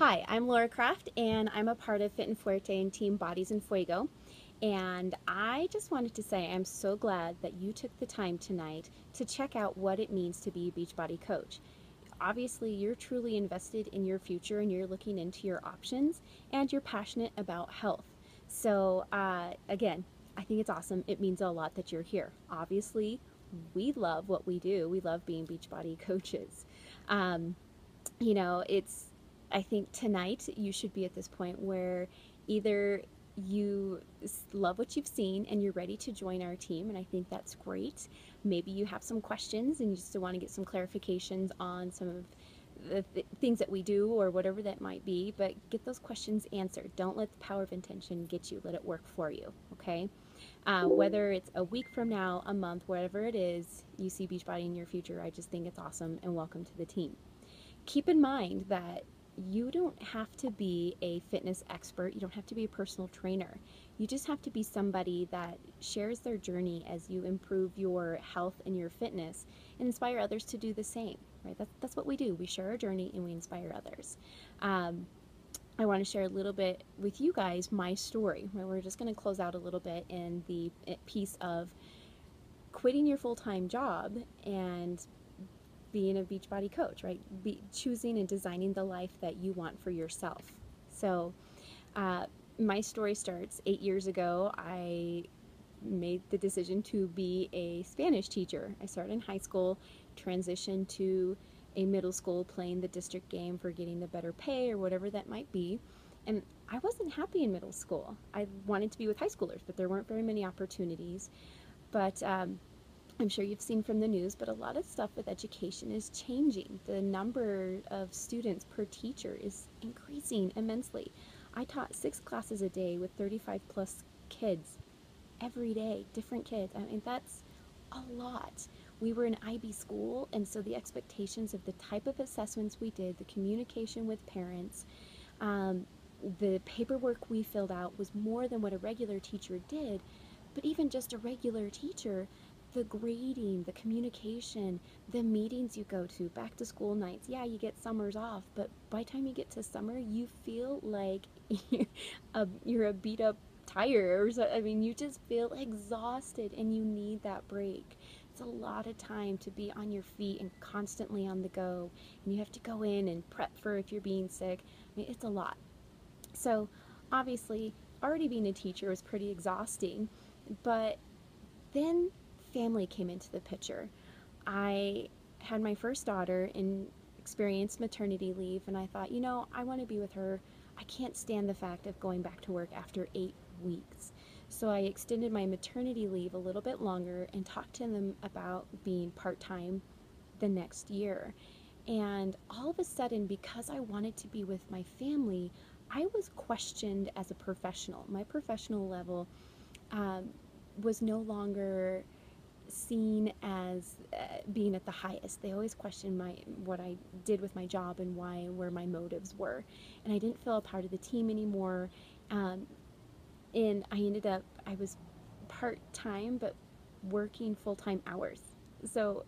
Hi, I'm Laura Kraft, and I'm a part of Fit and Fuerte and Team Bodies and Fuego. And I just wanted to say I'm so glad that you took the time tonight to check out what it means to be a Beachbody coach. Obviously, you're truly invested in your future and you're looking into your options and you're passionate about health. So, again, I think it's awesome. It means a lot that you're here. Obviously, we love what we do, we love being Beachbody coaches. Um, it's, I think tonight you should be at this point where either you love what you've seen and you're ready to join our team, and I think that's great. Maybe you have some questions and you just want to get some clarifications on some of the things that we do or whatever that might be, but get those questions answered. Don't let the power of intention get you, let it work for you, okay? Whether it's a week from now, a month, whatever it is, you see Beachbody in your future, I just think it's awesome, and welcome to the team. Keep in mind that you don't have to be a fitness expert. You don't have to be a personal trainer. You just have to be somebody that shares their journey as you improve your health and your fitness and inspire others to do the same, right? That's what we do. We share our journey and we inspire others. Um, I want to share a little bit with you guys my story. We're just going to close out a little bit in the piece of quitting your full-time job and being a Beachbody coach, right? Choosing and designing the life that you want for yourself. So, uh, my story starts 8 years ago. I made the decision to be a Spanish teacher. I started in high school, transitioned to a middle school, playing the district game for getting the better pay or whatever that might be. And I wasn't happy in middle school. I wanted to be with high schoolers, but there weren't very many opportunities. But I'm sure you've seen from the news, but a lot of stuff with education is changing. The number of students per teacher is increasing immensely. I taught 6 classes a day with 35 plus kids every day, different kids. I mean, that's a lot. We were an IB school, and so the expectations of the type of assessments we did, the communication with parents, um, the paperwork we filled out was more than what a regular teacher did. But even just a regular teacher, the grading, the communication, the meetings you go to, back to school nights, yeah, you get summers off, but by the time you get to summer, you feel like you're a beat up tire or so. I mean, you just feel exhausted and you need that break. It's a lot of time to be on your feet and constantly on the go, and you have to go in and prep for if you're being sick. I mean, it's a lot. So obviously, already being a teacher was pretty exhausting, but then family came into the picture. I had my first daughter and experienced maternity leave, and I thought, I want to be with her. I can't stand the fact of going back to work after 8 weeks. So I extended my maternity leave a little bit longer and talked to them about being part-time the next year. And all of a sudden, because I wanted to be with my family, I was questioned as a professional. My professional level um, was no longer seen as being at the highest. They always questioned what I did with my job and where my motives were, and I didn't feel a part of the team anymore. Um, and I was part time, but working full time hours. So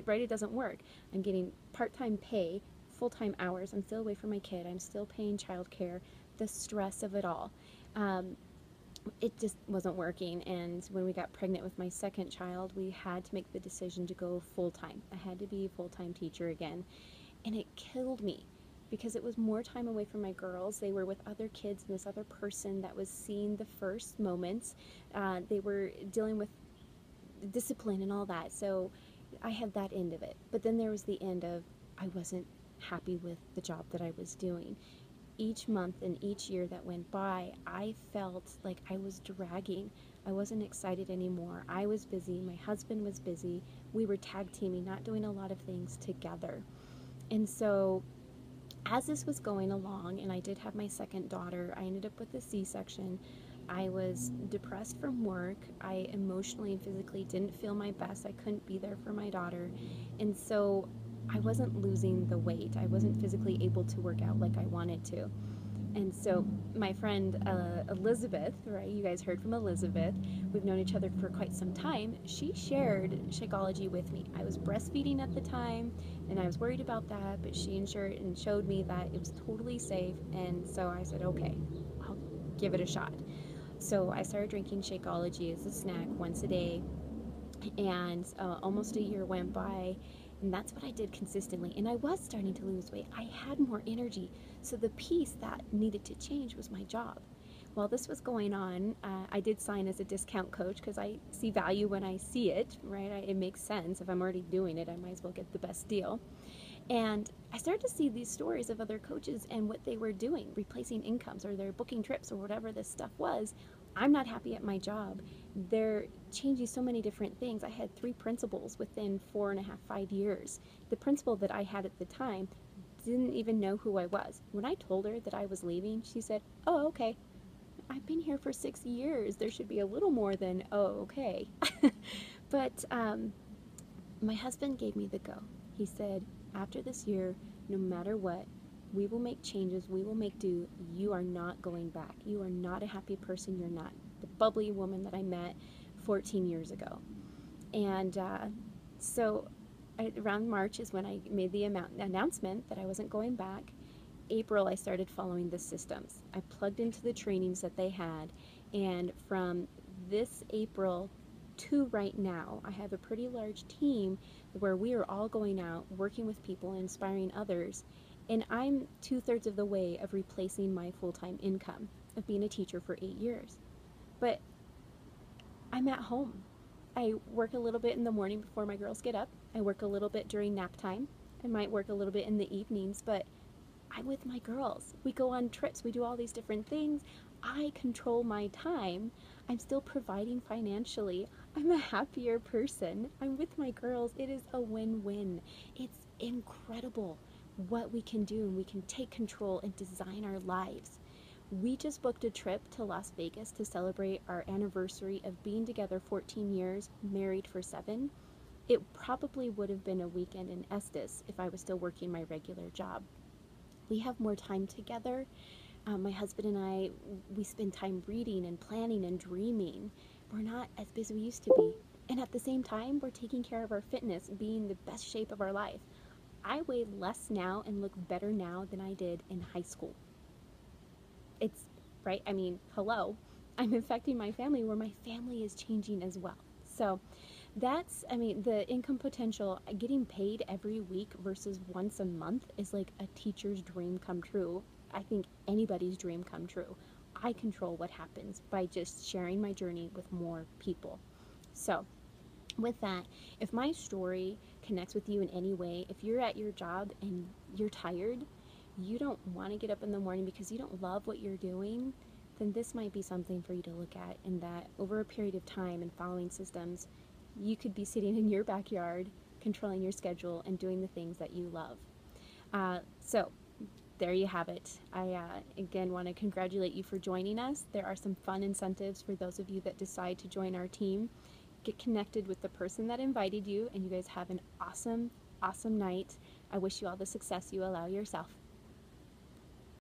right, it doesn't work. I'm getting part time pay, full time hours. I'm still away from my kid. I'm still paying childcare. The stress of it all. Um, it just wasn't working, and when we got pregnant with my second child, we had to make the decision to go full-time. I had to be a full-time teacher again, and it killed me because it was more time away from my girls. They were with other kids and this other person that was seeing the first moments. They were dealing with discipline and all that, so I had that end of it. But then there was the end of I wasn't happy with the job that I was doing. Each month and each year that went by, I felt like I was dragging. I wasn't excited anymore. I was busy. My husband was busy. We were tag teaming, not doing a lot of things together. And so, as this was going along, and I did have my second daughter, I ended up with a C-section. I was depressed from work. I emotionally and physically didn't feel my best. I couldn't be there for my daughter. And so I wasn't losing the weight. I wasn't physically able to work out like I wanted to. And so my friend Elizabeth, right, you guys heard from Elizabeth, we've known each other for quite some time. She shared Shakeology with me. I was breastfeeding at the time and I was worried about that, but she ensured and showed me that it was totally safe. And so I said, okay, I'll give it a shot. So I started drinking Shakeology as a snack once a day, and almost a year went by, and that's what I did consistently. And I was starting to lose weight. I had more energy. So the piece that needed to change was my job. While this was going on, I did sign as a discount coach because I see value when I see it, right? It makes sense. If I'm already doing it, I might as well get the best deal. And I started to see these stories of other coaches and what they were doing, replacing incomes, or they're booking trips, or whatever this stuff was. I'm not happy at my job. They're changing so many different things. I had 3 principals within 4.5, 5 years. The principal that I had at the time didn't even know who I was. When I told her that I was leaving, she said, "Oh, okay. I've been here for 6 years. There should be a little more than, oh, okay." But my husband gave me the go. He said, after this year, no matter what, we will make changes, we will make do. You are not going back. You are not a happy person. You're not the bubbly woman that I met 14 years ago. And so around March is when I made the announcement that I wasn't going back. April, I started following the systems. I plugged into the trainings that they had, and from this April to right now, I have a pretty large team where we are all going out, working with people, and inspiring others, and I'm 2/3 of the way of replacing my full-time income of being a teacher for 8 years. But I'm at home. I work a little bit in the morning before my girls get up. I work a little bit during nap time. I might work a little bit in the evenings, but I'm with my girls. We go on trips. We do all these different things. I control my time. I'm still providing financially. I'm a happier person. I'm with my girls. It is a win-win. It's incredible what we can do, and we can take control and design our lives. We just booked a trip to Las Vegas to celebrate our anniversary of being together 14 years, married for 7. It probably would have been a weekend in Estes if I was still working my regular job. We have more time together. My husband and I, we spend time reading and planning and dreaming. We're not as busy as we used to be. And at the same time, we're taking care of our fitness, being the best shape of our life. I weigh less now and look better now than I did in high school. It's right. I mean, hello. I'm affecting my family where my family is changing as well. So that's, I mean, the income potential, getting paid every week versus once a month is like a teacher's dream come true. I think anybody's dream come true. I control what happens by just sharing my journey with more people. So with that, if my story connects with you in any way, if you're at your job and you're tired, you don't want to get up in the morning because you don't love what you're doing, then this might be something for you to look at, in that over a period of time and following systems, you could be sitting in your backyard, controlling your schedule, and doing the things that you love. So there you have it. I, again, want to congratulate you for joining us. There are some fun incentives for those of you that decide to join our team. Get connected with the person that invited you, and you guys have an awesome, awesome night. I wish you all the success you allow yourself.